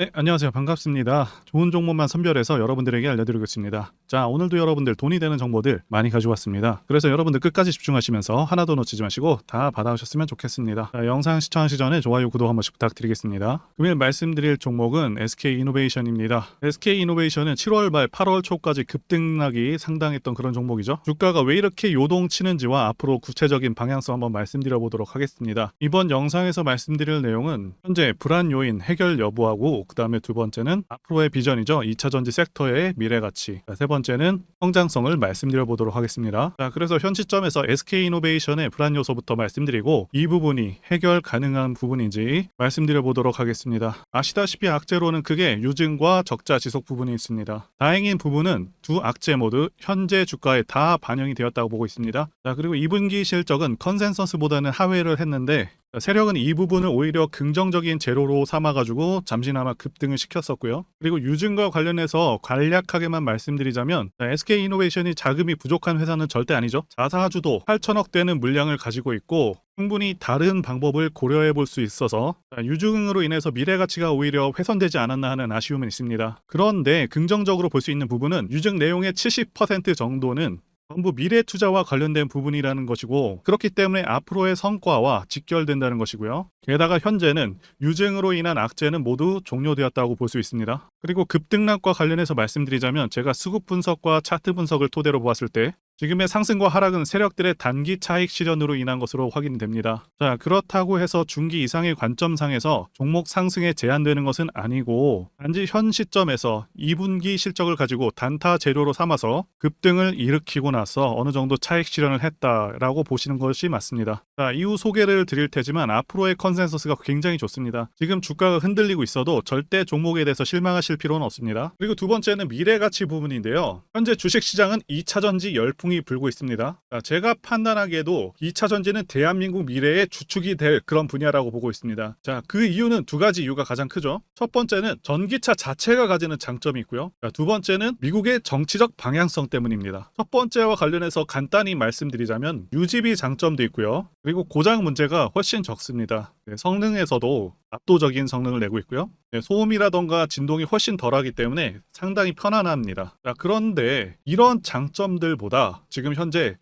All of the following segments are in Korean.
네, 안녕하세요. 반갑습니다. 좋은 종목만 선별해서 여러분들에게 알려드리겠습니다. 자, 오늘도 여러분들 돈이 되는 정보들 많이 가져왔습니다. 그래서 여러분들 끝까지 집중하시면서 하나도 놓치지 마시고 다 받아오셨으면 좋겠습니다. 자, 영상 시청하시기 전에 좋아요, 구독 한 번씩 부탁드리겠습니다. 금일 말씀드릴 종목은 SK이노베이션입니다. SK이노베이션은 7월 말 8월 초까지 급등락이 상당했던 그런 종목이죠. 주가가 왜 이렇게 요동치는지와 앞으로 구체적인 방향성 한번 말씀드려 보도록 하겠습니다. 이번 영상에서 말씀드릴 내용은 현재 불안 요인 해결 여부하고 그 다음에 두 번째는 앞으로의 비전이죠. 2차 전지 섹터의 미래 가치. 세 번째는 성장성을 말씀드려 보도록 하겠습니다. 자, 그래서 현 시점에서 SK이노베이션의 불안 요소부터 말씀드리고 이 부분이 해결 가능한 부분인지 말씀드려 보도록 하겠습니다. 아시다시피 악재로는 크게 유증과 적자 지속 부분이 있습니다. 다행인 부분은 두 악재 모두 현재 주가에 다 반영이 되었다고 보고 있습니다. 자, 그리고 2분기 실적은 컨센서스보다는 하회를 했는데 세력은 이 부분을 오히려 긍정적인 재료로 삼아가지고 잠시나마 급등을 시켰었고요. 그리고 유증과 관련해서 간략하게만 말씀드리자면 SK이노베이션이 자금이 부족한 회사는 절대 아니죠. 자사주도 8천억 되는 물량을 가지고 있고 충분히 다른 방법을 고려해 볼 수 있어서 유증으로 인해서 미래 가치가 오히려 훼손되지 않았나 하는 아쉬움은 있습니다. 그런데 긍정적으로 볼 수 있는 부분은 유증 내용의 70% 정도는 전부 미래 투자와 관련된 부분이라는 것이고 그렇기 때문에 앞으로의 성과와 직결된다는 것이고요. 게다가 현재는 유증으로 인한 악재는 모두 종료되었다고 볼 수 있습니다. 그리고 급등락과 관련해서 말씀드리자면 제가 수급 분석과 차트 분석을 토대로 보았을 때 지금의 상승과 하락은 세력들의 단기 차익 실현으로 인한 것으로 확인됩니다. 자, 그렇다고 해서 중기 이상의 관점상에서 종목 상승에 제한되는 것은 아니고 단지 현 시점에서 2분기 실적을 가지고 단타 재료로 삼아서 급등을 일으키고 나서 어느 정도 차익 실현을 했다라고 보시는 것이 맞습니다. 자, 이후 소개를 드릴 테지만 앞으로의 컨센서스가 굉장히 좋습니다. 지금 주가가 흔들리고 있어도 절대 종목에 대해서 실망하실 필요는 없습니다. 그리고 두 번째는 미래가치 부분인데요. 현재 주식시장은 2차전지 열풍이 불고 있습니다. 자, 제가 판단하기에도 2차전지는 대한민국 미래의 주축이 될 그런 분야라고 보고 있습니다. 자, 그 이유는 두 가지 이유가 가장 크죠. 첫 번째는 전기차 자체가 가지는 장점이 있고요. 자, 두 번째는 미국의 정치적 방향성 때문입니다. 첫 번째와 관련해서 간단히 말씀드리자면 유지비 장점도 있고요. 그리고 고장 문제가 훨씬 적습니다. 네, 성능에서도 압도적인 성능을 내고 있고요. 네, 소음이라던가 진동이 훨씬 덜하기 때문에 상당히 편안합니다. 자, 그런데 이런 장점들보다 지금 현재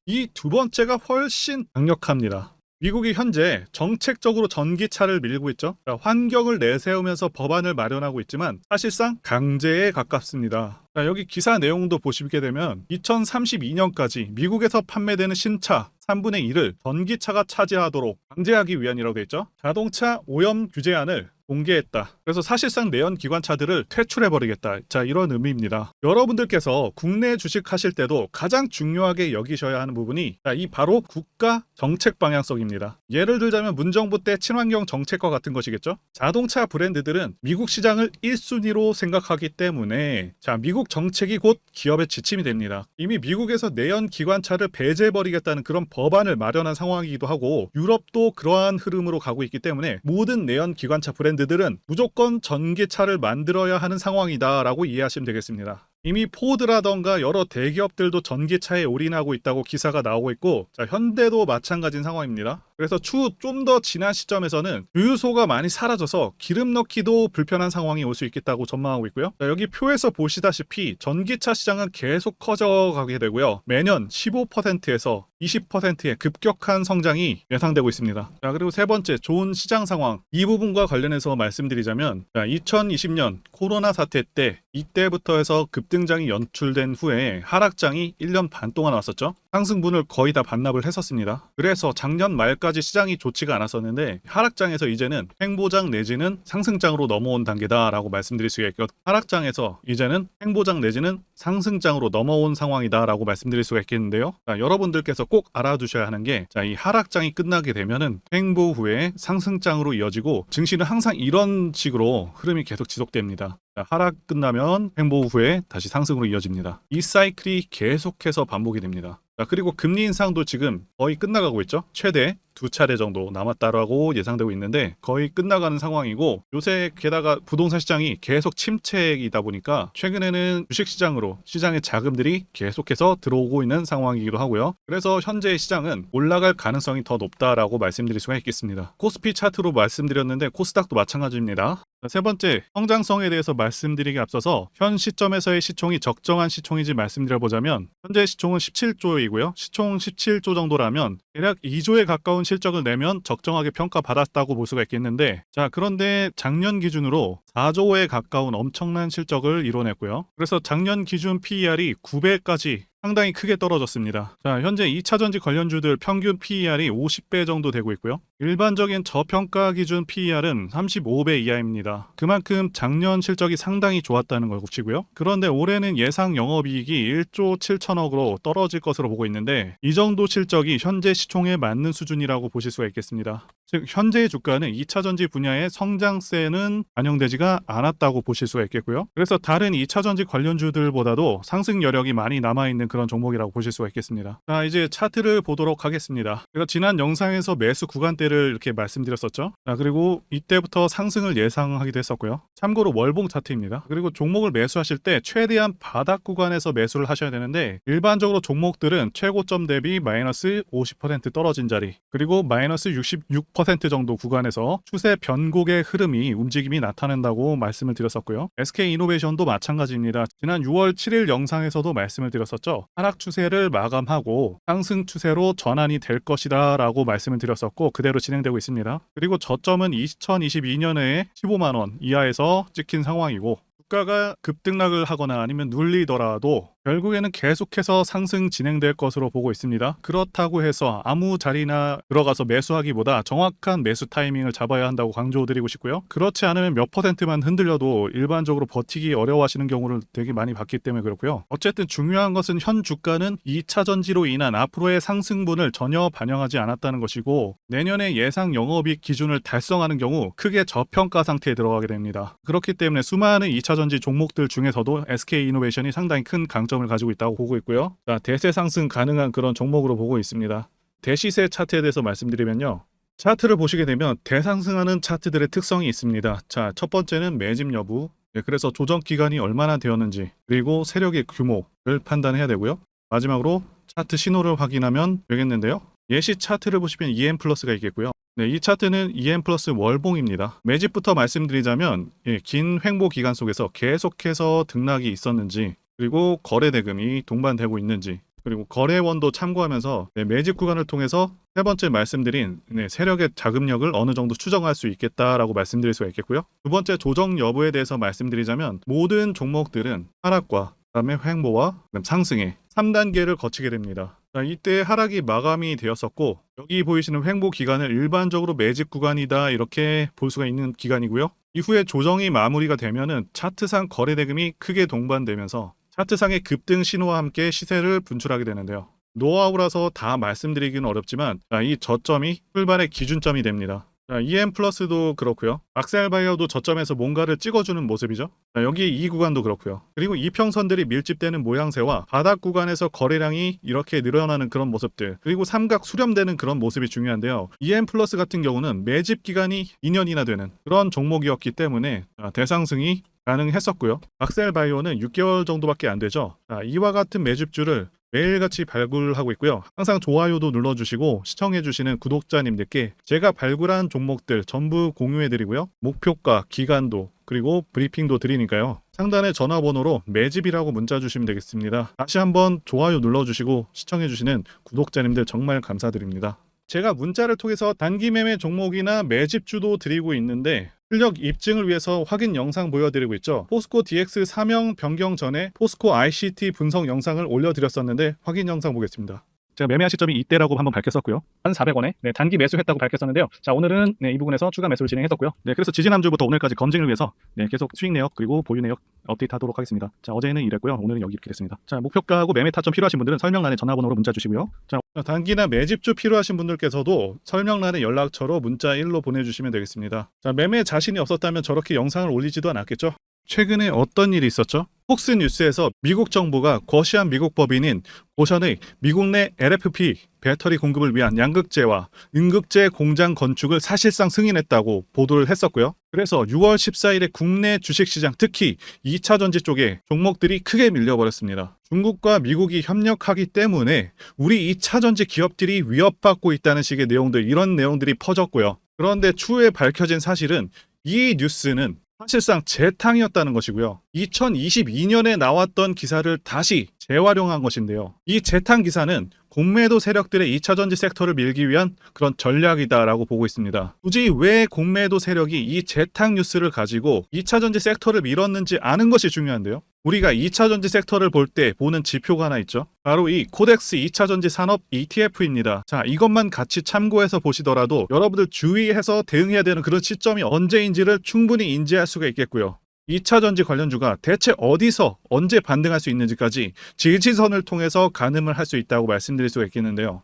이 두 번째가 훨씬 강력합니다. 미국이 현재 정책적으로 전기차를 밀고 있죠. 자, 환경을 내세우면서 법안을 마련하고 있지만 사실상 강제에 가깝습니다. 자, 여기 기사 내용도 보시게 되면 2032년까지 미국에서 판매되는 신차 3분의 1을 전기차가 차지하도록 강제하기 위한이라고 되어 있죠. 자동차 오염 규제안을 공개했다. 그래서 사실상 내연 기관차들을 퇴출해버리겠다. 자, 이런 의미입니다. 여러분들께서 국내 주식 하실 때도 가장 중요하게 여기셔야 하는 부분이 이 바로 국가 정책 방향성입니다. 예를 들자면 문정부 때 친환경 정책과 같은 것이겠죠. 자동차 브랜드들은 미국 시장을 1순위로 생각하기 때문에 자, 미국 정책이 곧 기업의 지침이 됩니다. 이미 미국에서 내연 기관차를 배제해버리겠다는 그런 법안을 마련한 상황이기도 하고 유럽도 그러한 흐름으로 가고 있기 때문에 모든 내연 기관차 브랜드들은 무조건 전기차를 만들어야 하는 상황이다라고 이해하시면 되겠습니다. 이미 포드라던가 여러 대기업들도 전기차에 올인하고 있다고 기사가 나오고 있고 자, 현대도 마찬가지인 상황입니다. 그래서 추후 좀 더 지난 시점에서는 주유소가 많이 사라져서 기름 넣기도 불편한 상황이 올 수 있겠다고 전망하고 있고요. 자, 여기 표에서 보시다시피 전기차 시장은 계속 커져가게 되고요. 매년 15%에서 20%의 급격한 성장이 예상되고 있습니다. 자, 그리고 세 번째 좋은 시장 상황 이 부분과 관련해서 말씀드리자면 2020년 코로나 사태 때 이때부터 해서 급등장이 연출된 후에 하락장이 1년 반 동안 왔었죠. 상승분을 거의 다 반납을 했었습니다. 그래서 작년 말까지 시장이 좋지가 않았었는데 하락장에서 이제는 횡보장 내지는 상승장으로 넘어온 단계다라고 말씀드릴 수가 있고 하락장에서 이제는 횡보장 내지는 상승장으로 넘어온 상황이다라고 말씀드릴 수가 있겠는데요. 자, 여러분들께서 꼭 알아두셔야 하는 게 이 하락장이 끝나게 되면은 횡보 후에 상승장으로 이어지고 증시는 항상 이런 식으로 흐름이 계속 지속됩니다. 자, 하락 끝나면 횡보 후에 다시 상승으로 이어집니다. 이 사이클이 계속해서 반복이 됩니다. 자, 그리고 금리 인상도 지금 거의 끝나가고 있죠. 최대 2차례 정도 남았다라고 예상되고 있는데 거의 끝나가는 상황이고 요새 게다가 부동산 시장이 계속 침체이다 보니까 최근에는 주식시장으로 시장의 자금들이 계속해서 들어오고 있는 상황이기도 하고요. 그래서 현재의 시장은 올라갈 가능성이 더 높다라고 말씀드릴 수가 있겠습니다. 코스피 차트로 말씀드렸는데 코스닥도 마찬가지입니다. 세 번째, 성장성에 대해서 말씀드리기 앞서서 현 시점에서의 시총이 적정한 시총인지 말씀드려보자면 현재 시총은 17조이고요. 시총 17조 정도라면 대략 2조에 가까운 실적을 내면 적정하게 평가받았다고 볼 수가 있겠는데, 자, 그런데 작년 기준으로 4조에 가까운 엄청난 실적을 이뤄냈고요. 그래서 작년 기준 PER이 9배까지 상당히 크게 떨어졌습니다. 자, 현재 2차전지 관련주들 평균 PER이 50배 정도 되고 있고요. 일반적인 저평가 기준 PER은 35배 이하입니다. 그만큼 작년 실적이 상당히 좋았다는 걸 고치고요. 그런데 올해는 예상 영업이익이 1조 7천억으로 떨어질 것으로 보고 있는데, 이 정도 실적이 현재 시총에 맞는 수준이라고 보실 수가 있겠습니다. 즉 현재의 주가는 2차전지 분야의 성장세는 반영되지가 않았다고 보실 수가 있겠고요. 그래서 다른 2차전지 관련주들보다도 상승 여력이 많이 남아있는 그런 종목이라고 보실 수가 있겠습니다. 자, 이제 차트를 보도록 하겠습니다. 제가 지난 영상에서 매수 구간대를 이렇게 말씀드렸었죠. 자, 그리고 이때부터 상승을 예상하기도 했었고요. 참고로 월봉 차트입니다. 그리고 종목을 매수하실 때 최대한 바닥 구간에서 매수를 하셔야 되는데, 일반적으로 종목들은 최고점 대비 마이너스 50% 떨어진 자리, 그리고 마이너스 66% 정도 구간에서 추세 변곡의 흐름이 움직임이 나타난다고 말씀을 드렸었고요. SK이노베이션도 마찬가지입니다. 지난 6월 7일 영상에서도 말씀을 드렸었죠. 하락 추세를 마감하고 상승 추세로 전환이 될 것이다 라고 말씀을 드렸었고, 그대로 진행되고 있습니다. 그리고 저점은 2022년에 15만 원 이하에서 찍힌 상황이고, 주가가 급등락을 하거나 아니면 눌리더라도 결국에는 계속해서 상승 진행될 것으로 보고 있습니다. 그렇다고 해서 아무 자리나 들어가서 매수하기보다 정확한 매수 타이밍을 잡아야 한다고 강조드리고 싶고요. 그렇지 않으면 몇 퍼센트만 흔들려도 일반적으로 버티기 어려워하시는 경우를 되게 많이 봤기 때문에 그렇고요. 어쨌든 중요한 것은 현 주가는 2차 전지로 인한 앞으로의 상승분을 전혀 반영하지 않았다는 것이고, 내년에 예상 영업이익 기준을 달성하는 경우 크게 저평가 상태에 들어가게 됩니다. 그렇기 때문에 수많은 2차 전지 종목들 중에서도 SK이노베이션이 상당히 큰 강점을 가지고 있다고 보고 있고요. 자, 대세 상승 가능한 그런 종목으로 보고 있습니다. 대시세 차트에 대해서 말씀드리면요. 차트를 보시게 되면 대상승하는 차트들의 특성이 있습니다. 자, 첫 번째는 매집 여부, 그래서 조정 기간이 얼마나 되었는지, 그리고 세력의 규모를 판단해야 되고요. 마지막으로 차트 신호를 확인하면 되겠는데요. 예시 차트를 보시면 EM 플러스가 있겠고요. 네, 이 차트는 EM 플러스 월봉입니다. 매집부터 말씀드리자면 긴 횡보 기간 속에서 계속해서 등락이 있었는지, 그리고 거래 대금이 동반되고 있는지, 그리고 거래원도 참고하면서 매집 구간을 통해서 세 번째 말씀드린 세력의 자금력을 어느 정도 추정할 수 있겠다라고 말씀드릴 수가 있겠고요. 두 번째 조정 여부에 대해서 말씀드리자면 모든 종목들은 하락과 그다음에 횡보와 그다음 상승의 3단계를 거치게 됩니다. 자, 이때 하락이 마감이 되었었고, 여기 보이시는 횡보 기간을 일반적으로 매집 구간이다 이렇게 볼 수가 있는 기간이고요. 이후에 조정이 마무리가 되면은 차트상 거래 대금이 크게 동반되면서 차트상의 급등 신호와 함께 시세를 분출하게 되는데요. 노하우라서 다 말씀드리기는 어렵지만, 이 저점이 출발의 기준점이 됩니다. 자, EM 플러스도 그렇고요. 악셀바이어도 저점에서 뭔가를 찍어주는 모습이죠. 자, 여기 이 구간도 그렇고요. 그리고 이평선들이 밀집되는 모양새와 바닥 구간에서 거래량이 이렇게 늘어나는 그런 모습들, 그리고 삼각 수렴되는 그런 모습이 중요한데요. EM 플러스 같은 경우는 매집 기간이 2년이나 되는 그런 종목이었기 때문에 대상승이 가능했었고요. 악셀바이오는 6개월 정도밖에 안 되죠. 자, 이와 같은 매집주를 매일같이 발굴하고 있고요. 항상 좋아요도 눌러주시고 시청해주시는 구독자님들께 제가 발굴한 종목들 전부 공유해드리고요. 목표가, 기간도, 그리고 브리핑도 드리니까요. 상단의 전화번호로 매집이라고 문자 주시면 되겠습니다. 다시 한번 좋아요 눌러주시고 시청해주시는 구독자님들 정말 감사드립니다. 제가 문자를 통해서 단기 매매 종목이나 매집주도 드리고 있는데, 실력 입증을 위해서 확인 영상 보여드리고 있죠. 포스코 DX 사명 변경 전에 포스코 ICT 분석 영상을 올려드렸었는데 확인 영상 보겠습니다. 제가 매매한 시점이 이때라고 한번 밝혔었고요. 1,400원에 단기 매수했다고 밝혔었는데요. 자, 오늘은 이 부분에서 추가 매수를 진행했었고요. 그래서 지지난주부터 오늘까지 검증을 위해서 계속 수익 내역 그리고 보유 내역 업데이트하도록 하겠습니다. 자, 어제는 이랬고요. 오늘은 여기 이렇게 됐습니다. 자, 목표가하고 매매 타점 필요하신 분들은 설명란에 전화번호로 문자 주시고요. 자, 단기나 매집주 필요하신 분들께서도 설명란에 연락처로 문자 1로 보내주시면 되겠습니다. 자, 매매 자신이 없었다면 저렇게 영상을 올리지도 않았겠죠. 최근에 어떤 일이 있었죠? 폭스뉴스에서 미국 정부가 거시한 미국 법인인 고션의 미국 내 LFP 배터리 공급을 위한 양극재와 음극재 공장 건축을 사실상 승인했다고 보도를 했었고요. 그래서 6월 14일에 국내 주식시장, 특히 2차 전지 쪽에 종목들이 크게 밀려버렸습니다. 중국과 미국이 협력하기 때문에 우리 2차 전지 기업들이 위협받고 있다는 식의 내용들, 이런 내용들이 퍼졌고요. 그런데 추후에 밝혀진 사실은 이 뉴스는 사실상 재탕이었다는 것이고요. 2022년에 나왔던 기사를 다시 재활용한 것인데요. 이 재탕 기사는 공매도 세력들의 2차전지 섹터를 밀기 위한 그런 전략이다라고 보고 있습니다. 굳이 왜 공매도 세력이 이 재탕 뉴스를 가지고 2차전지 섹터를 밀었는지 아는 것이 중요한데요. 우리가 2차전지 섹터를 볼 때 보는 지표가 하나 있죠. 바로 이 코덱스 2차전지 산업 ETF입니다. 자, 이것만 같이 참고해서 보시더라도 여러분들 주의해서 대응해야 되는 그런 시점이 언제인지를 충분히 인지할 수가 있겠고요. 2차전지 관련주가 대체 어디서 언제 반등할 수 있는지까지 지지선을 통해서 가늠을 할 수 있다고 말씀드릴 수가 있겠는데요.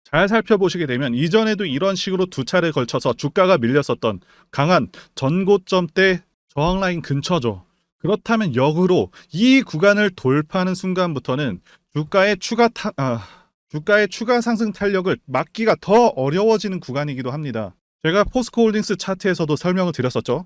잘 살펴보시게 되면 이전에도 이런 식으로 두 차례 걸쳐서 주가가 밀렸었던 강한 전고점대 저항 라인 근처죠. 그렇다면 역으로 이 구간을 돌파하는 순간부터는 주가의 추가 상승 탄력을 막기가 더 어려워지는 구간이기도 합니다. 제가 포스코홀딩스 차트에서도 설명을 드렸었죠.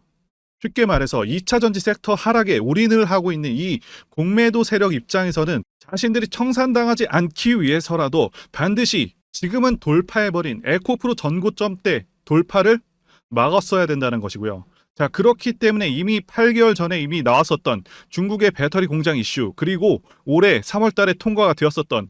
쉽게 말해서 2차전지 섹터 하락에 올인을 하고 있는 이 공매도 세력 입장에서는 자신들이 청산당하지 않기 위해서라도 반드시 지금은 돌파해버린 에코프로 전고점대 돌파를 막았어야 된다는 것이고요. 자, 그렇기 때문에 이미 8개월 전에 이미 나왔었던 중국의 배터리 공장 이슈, 그리고 올해 3월 달에 통과가 되었었던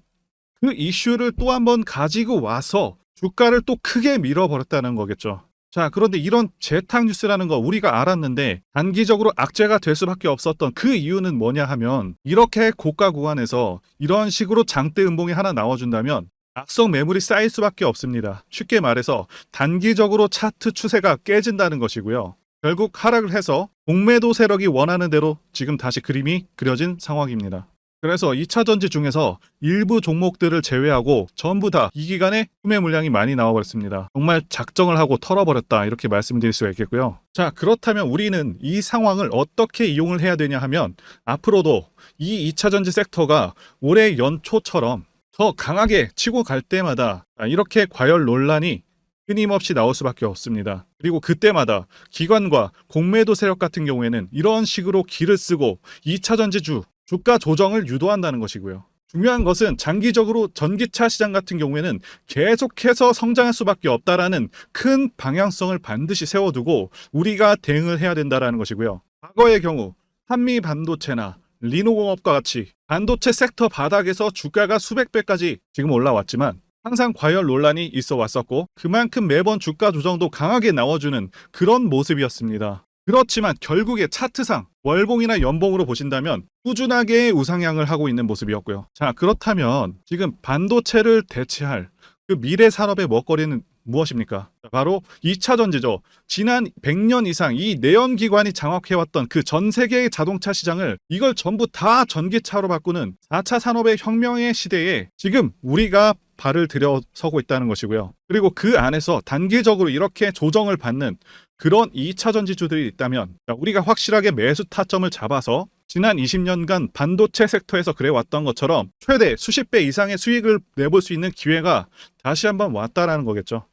그 이슈를 또 한 번 가지고 와서 주가를 또 크게 밀어버렸다는 거겠죠. 자, 그런데 이런 재탕 뉴스라는 거 우리가 알았는데 단기적으로 악재가 될 수밖에 없었던 그 이유는 뭐냐 하면, 이렇게 고가 구간에서 이런 식으로 장대 음봉이 하나 나와준다면 악성 매물이 쌓일 수밖에 없습니다. 쉽게 말해서 단기적으로 차트 추세가 깨진다는 것이고요. 결국 하락을 해서 공매도 세력이 원하는 대로 지금 다시 그림이 그려진 상황입니다. 그래서 2차전지 중에서 일부 종목들을 제외하고 전부 다 이 기간에 구매 물량이 많이 나와버렸습니다. 정말 작정을 하고 털어버렸다, 이렇게 말씀드릴 수가 있겠고요. 자, 그렇다면 우리는 이 상황을 어떻게 이용을 해야 되냐 하면, 앞으로도 이 2차전지 섹터가 올해 연초처럼 더 강하게 치고 갈 때마다 이렇게 과열 논란이 끊임없이 나올 수밖에 없습니다. 그리고 그때마다 기관과 공매도 세력 같은 경우에는 이런 식으로 기를 쓰고 2차전지주 주가 조정을 유도한다는 것이고요. 중요한 것은 장기적으로 전기차 시장 같은 경우에는 계속해서 성장할 수밖에 없다라는 큰 방향성을 반드시 세워두고 우리가 대응을 해야 된다는 것이고요. 과거의 경우 한미 반도체나 리노공업과 같이 반도체 섹터 바닥에서 주가가 수백 배까지 지금 올라왔지만 항상 과열 논란이 있어 왔었고, 그만큼 매번 주가 조정도 강하게 나와주는 그런 모습이었습니다. 그렇지만 결국에 차트상 월봉이나 연봉으로 보신다면 꾸준하게 우상향을 하고 있는 모습이었고요. 자, 그렇다면 지금 반도체를 대체할 그 미래 산업의 먹거리는 무엇입니까? 바로 2차전지죠. 지난 100년 이상 이 내연기관이 장악해왔던 그 전 세계의 자동차 시장을 이걸 전부 다 전기차로 바꾸는 4차 산업의 혁명의 시대에 지금 우리가 발을 들여서고 있다는 것이고요. 그리고 그 안에서 단기적으로 이렇게 조정을 받는 그런 2차전지주들이 있다면 우리가 확실하게 매수 타점을 잡아서 지난 20년간 반도체 섹터에서 그래왔던 것처럼 최대 수십 배 이상의 수익을 내볼 수 있는 기회가 다시 한번 왔다라는 거겠죠.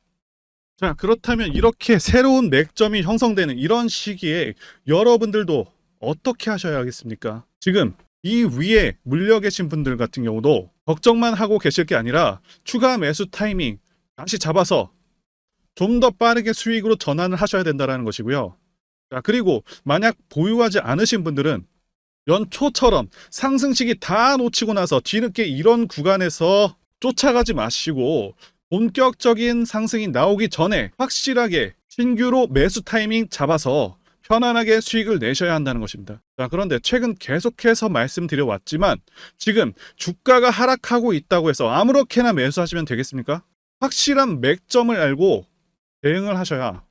자, 그렇다면 이렇게 새로운 맥점이 형성되는 이런 시기에 여러분들도 어떻게 하셔야겠습니까? 지금 이 위에 물려 계신 분들 같은 경우도 걱정만 하고 계실 게 아니라 추가 매수 타이밍 다시 잡아서 좀 더 빠르게 수익으로 전환을 하셔야 된다는 것이고요. 자, 그리고 만약 보유하지 않으신 분들은 연초처럼 상승시기 다 놓치고 나서 뒤늦게 이런 구간에서 쫓아가지 마시고 본격적인 상승이 나오기 전에 확실하게 신규로 매수 타이밍 잡아서 편안하게 수익을 내셔야 한다는 것입니다. 자, 그런데 최근 계속해서 말씀드려왔지만 지금 주가가 하락하고 있다고 해서 아무렇게나 매수하시면 되겠습니까? 확실한 맥점을 알고 대응을 하셔야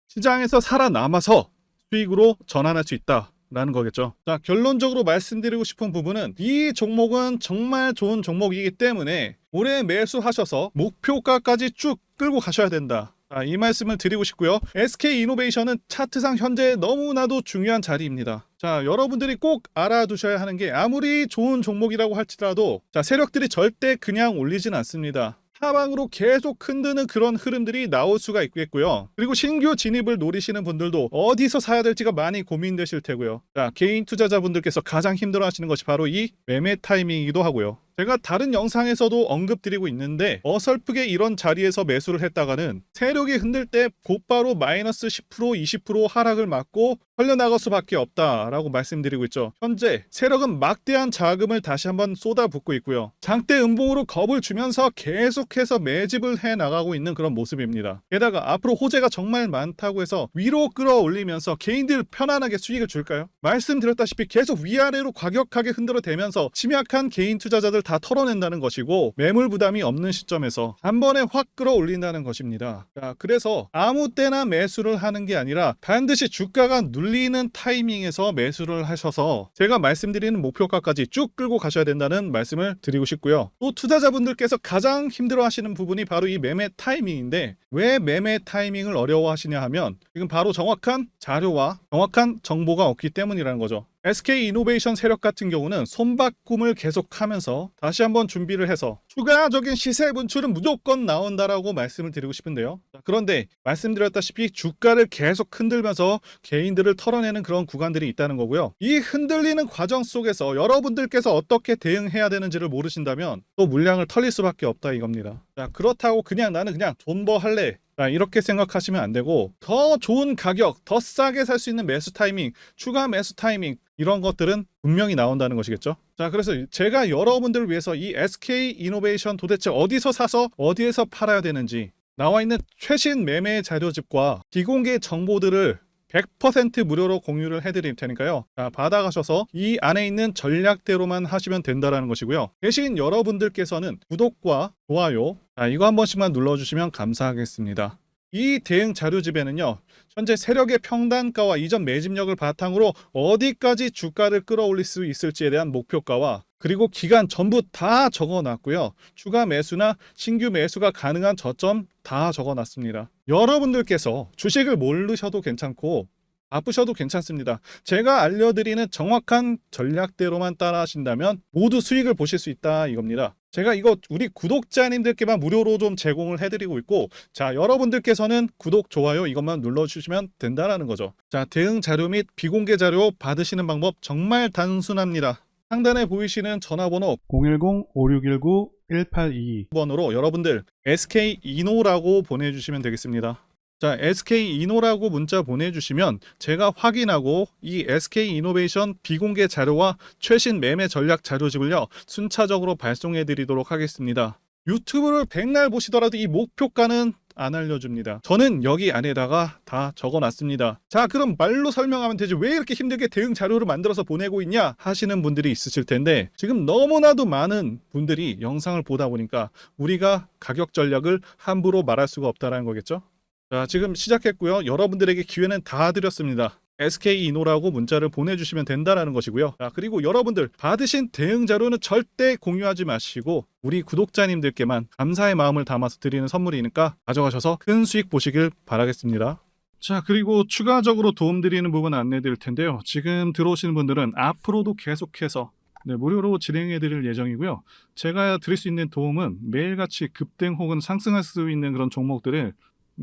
시장에서 살아남아서 수익으로 전환할 수 있다라는 거겠죠. 자, 결론적으로 말씀드리고 싶은 부분은 이 종목은 정말 좋은 종목이기 때문에 올해 매수하셔서 목표가까지 쭉 끌고 가셔야 된다. 이 말씀을 드리고 싶고요. SK이노베이션은 차트상 현재 너무나도 중요한 자리입니다. 자, 여러분들이 꼭 알아두셔야 하는 게 아무리 좋은 종목이라고 할지라도 세력들이 절대 그냥 올리진 않습니다. 하방으로 계속 흔드는 그런 흐름들이 나올 수가 있겠고요. 그리고 신규 진입을 노리시는 분들도 어디서 사야 될지가 많이 고민되실 테고요. 자, 개인 투자자분들께서 가장 힘들어하시는 것이 바로 이 매매 타이밍이기도 하고요. 제가 다른 영상에서도 언급드리고 있는데 어설프게 이런 자리에서 매수를 했다가는 세력이 흔들 때 곧바로 마이너스 10% 20% 하락을 맞고 털려나갈 수밖에 없다라고 말씀드리고 있죠. 현재 세력은 막대한 자금을 다시 한번 쏟아붓고 있고요. 장대 음봉으로 겁을 주면서 계속해서 매집을 해나가고 있는 그런 모습입니다. 게다가 앞으로 호재가 정말 많다고 해서 위로 끌어올리면서 개인들 편안하게 수익을 줄까요? 말씀드렸다시피 계속 위아래로 과격하게 흔들어대면서 침약한 개인 투자자들 다 털어낸다는 것이고 매물 부담이 없는 시점에서 한 번에 확 끌어올린다는 것입니다. 자, 그래서 아무 때나 매수를 하는 게 아니라 반드시 주가가 눌리는 타이밍에서 매수를 하셔서 제가 말씀드리는 목표가까지 쭉 끌고 가셔야 된다는 말씀을 드리고 싶고요. 또 투자자분들께서 가장 힘들어하시는 부분이 바로 이 매매 타이밍인데 왜 매매 타이밍을 어려워하시냐 하면 지금 바로 정확한 자료와 정확한 정보가 없기 때문이라는 거죠. SK이노베이션 세력 같은 경우는 손바꿈을 계속하면서 다시 한번 준비를 해서 추가적인 시세 분출은 무조건 나온다라고 말씀을 드리고 싶은데요. 그런데 말씀드렸다시피 주가를 계속 흔들면서 개인들을 털어내는 그런 구간들이 있다는 거고요. 이 흔들리는 과정 속에서 여러분들께서 어떻게 대응해야 되는지를 모르신다면 또 물량을 털릴 수밖에 없다 이겁니다. 자, 그렇다고 나는 그냥 존버할래, 자, 이렇게 생각하시면 안 되고 더 좋은 가격, 더 싸게 살 수 있는 매수 타이밍, 추가 매수 타이밍 이런 것들은 분명히 나온다는 것이겠죠. 자, 그래서 제가 여러분들을 위해서 이 SK이노베이션 도대체 어디서 사서 어디에서 팔아야 되는지 나와 있는 최신 매매 자료집과 비공개 정보들을 100% 무료로 공유를 해드릴 테니까요. 자, 받아가셔서 이 안에 있는 전략대로만 하시면 된다는 것이고요. 대신 여러분들께서는 구독과 좋아요, 자, 이거 한 번씩만 눌러주시면 감사하겠습니다. 이 대응 자료집에는요, 현재 세력의 평단가와 이전 매집력을 바탕으로 어디까지 주가를 끌어올릴 수 있을지에 대한 목표가와 그리고 기간 전부 다 적어놨고요. 추가 매수나 신규 매수가 가능한 저점 다 적어놨습니다. 여러분들께서 주식을 모르셔도 괜찮고 바쁘셔도 괜찮습니다. 제가 알려드리는 정확한 전략대로만 따라 하신다면 모두 수익을 보실 수 있다 이겁니다. 제가 이거 우리 구독자님들께만 무료로 좀 제공을 해드리고 있고, 자, 여러분들께서는 구독, 좋아요 이것만 눌러주시면 된다라는 거죠. 자, 대응 자료 및 비공개 자료 받으시는 방법 정말 단순합니다. 상단에 보이시는 전화번호 010-5619-1822번으로 여러분들 SK이노라고 보내주시면 되겠습니다. 자, SK이노라고 문자 보내주시면 제가 확인하고 이 SK이노베이션 비공개 자료와 최신 매매 전략 자료집을요 순차적으로 발송해 드리도록 하겠습니다. 유튜브를 백날 보시더라도 이 목표가는 안 알려줍니다. 저는 여기 안에다가 다 적어놨습니다. 자, 그럼 말로 설명하면 되지 왜 이렇게 힘들게 대응 자료를 만들어서 보내고 있냐 하시는 분들이 있으실 텐데, 지금 너무나도 많은 분들이 영상을 보다 보니까 우리가 가격 전략을 함부로 말할 수가 없다는 거겠죠. 자, 지금 시작했고요. 여러분들에게 기회는 다 드렸습니다. SK이노라고 문자를 보내주시면 된다는 것이고요. 자, 그리고 여러분들 받으신 대응 자료는 절대 공유하지 마시고 우리 구독자님들께만 감사의 마음을 담아서 드리는 선물이니까 가져가셔서 큰 수익 보시길 바라겠습니다. 자, 그리고 추가적으로 도움드리는 부분 안내 드릴 텐데요. 지금 들어오시는 분들은 앞으로도 계속해서 무료로 진행해 드릴 예정이고요. 제가 드릴 수 있는 도움은 매일같이 급등 혹은 상승할 수 있는 그런 종목들을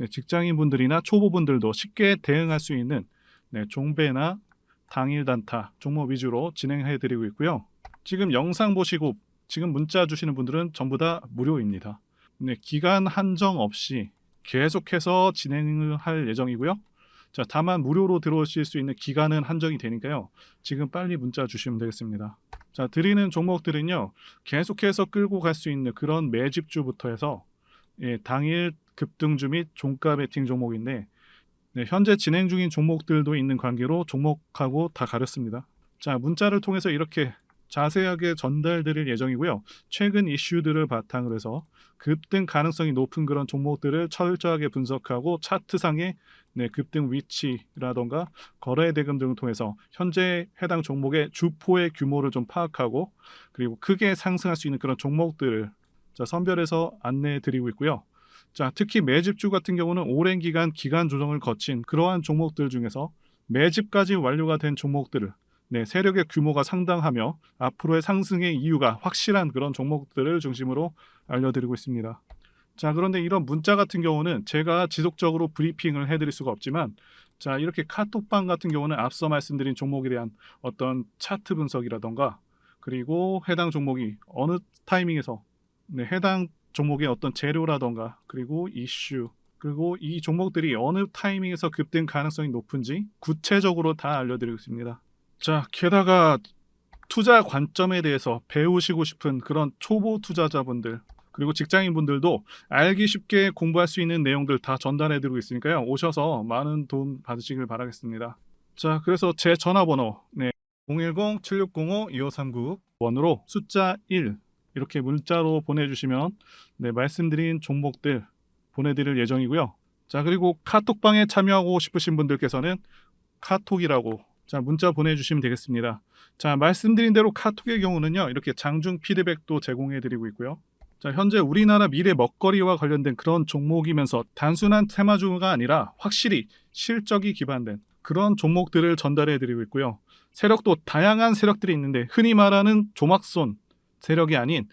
직장인분들이나 초보분들도 쉽게 대응할 수 있는 종배나 당일 단타 종목 위주로 진행해 드리고 있고요. 지금 영상 보시고 지금 문자 주시는 분들은 전부 다 무료입니다. 기간 한정 없이 계속해서 진행을 할 예정이고요. 자, 다만 무료로 들어오실 수 있는 기간은 한정이 되니까요. 지금 빨리 문자 주시면 되겠습니다. 자, 드리는 종목들은요, 계속해서 끌고 갈 수 있는 그런 매집주부터 해서 당일 급등주 및 종가 베팅 종목인데, 현재 진행 중인 종목들도 있는 관계로 종목하고 다 가렸습니다. 자, 문자를 통해서 이렇게 자세하게 전달드릴 예정이고요. 최근 이슈들을 바탕으로 해서 급등 가능성이 높은 그런 종목들을 철저하게 분석하고 차트상의 급등 위치라던가 거래 대금 등을 통해서 현재 해당 종목의 주포의 규모를 좀 파악하고 그리고 크게 상승할 수 있는 그런 종목들을 선별해서 안내해 드리고 있고요. 자, 특히 매집주 같은 경우는 오랜 기간 조정을 거친 그러한 종목들 중에서 매집까지 완료가 된 종목들을 세력의 규모가 상당하며 앞으로의 상승의 이유가 확실한 그런 종목들을 중심으로 알려드리고 있습니다. 자, 그런데 이런 문자 같은 경우는 제가 지속적으로 브리핑을 해드릴 수가 없지만, 자, 이렇게 카톡방 같은 경우는 앞서 말씀드린 종목에 대한 어떤 차트 분석이라던가 그리고 해당 종목이 어느 타이밍에서 해당 종목의 어떤 재료라던가 그리고 이슈 그리고 이 종목들이 어느 타이밍에서 급등 가능성이 높은지 구체적으로 다 알려드리고 있습니다. 자, 게다가 투자 관점에 대해서 배우시고 싶은 그런 초보 투자자분들 그리고 직장인분들도 알기 쉽게 공부할 수 있는 내용들 다 전달해드리고 있으니까요. 오셔서 많은 도움 받으시길 바라겠습니다. 자, 그래서 제 전화번호 010-7605-2539 번으로 숫자 1 이렇게 문자로 보내주시면 말씀드린 종목들 보내드릴 예정이고요. 자, 그리고 카톡방에 참여하고 싶으신 분들께서는 카톡이라고 문자 보내주시면 되겠습니다. 자, 말씀드린 대로 카톡의 경우는요, 이렇게 장중 피드백도 제공해드리고 있고요. 자, 현재 우리나라 미래 먹거리와 관련된 그런 종목이면서 단순한 테마주가 아니라 확실히 실적이 기반된 그런 종목들을 전달해드리고 있고요. 세력도 다양한 세력들이 있는데 흔히 말하는 조막손 세력이 아닌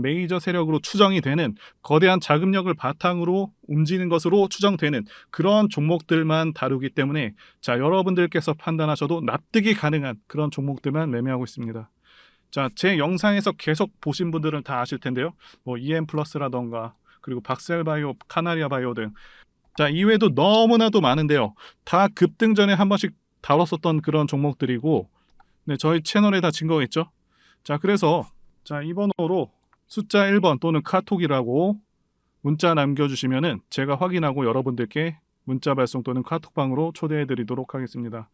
메이저 세력으로 추정이 되는 거대한 자금력을 바탕으로 움직이는 것으로 추정되는 그런 종목들만 다루기 때문에 여러분들께서 판단하셔도 납득이 가능한 그런 종목들만 매매하고 있습니다. 자, 제 영상에서 계속 보신 분들은 다 아실 텐데요. EM 플러스라던가 그리고 박셀바이오, 카나리아 바이오 등 이외에도 너무나도 많은데요. 다 급등 전에 한 번씩 다뤘었던 그런 종목들이고 저희 채널에 다 증거가 있죠. 자, 그래서 이 번호로 숫자 1번 또는 카톡이라고 문자 남겨주시면은 제가 확인하고 여러분들께 문자 발송 또는 카톡방으로 초대해 드리도록 하겠습니다.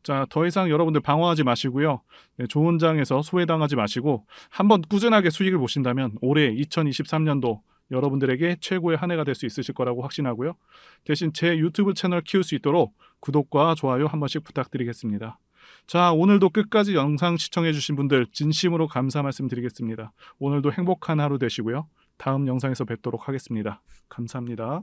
자, 더 이상 여러분들 방황하지 마시고요. 좋은 장에서 소외당하지 마시고 한번 꾸준하게 수익을 보신다면 올해 2023년도 여러분들에게 최고의 한 해가 될 수 있으실 거라고 확신하고요. 대신 제 유튜브 채널 키울 수 있도록 구독과 좋아요 한 번씩 부탁드리겠습니다. 자, 오늘도 끝까지 영상 시청해주신 분들 진심으로 감사 말씀드리겠습니다. 오늘도 행복한 하루 되시고요. 다음 영상에서 뵙도록 하겠습니다. 감사합니다.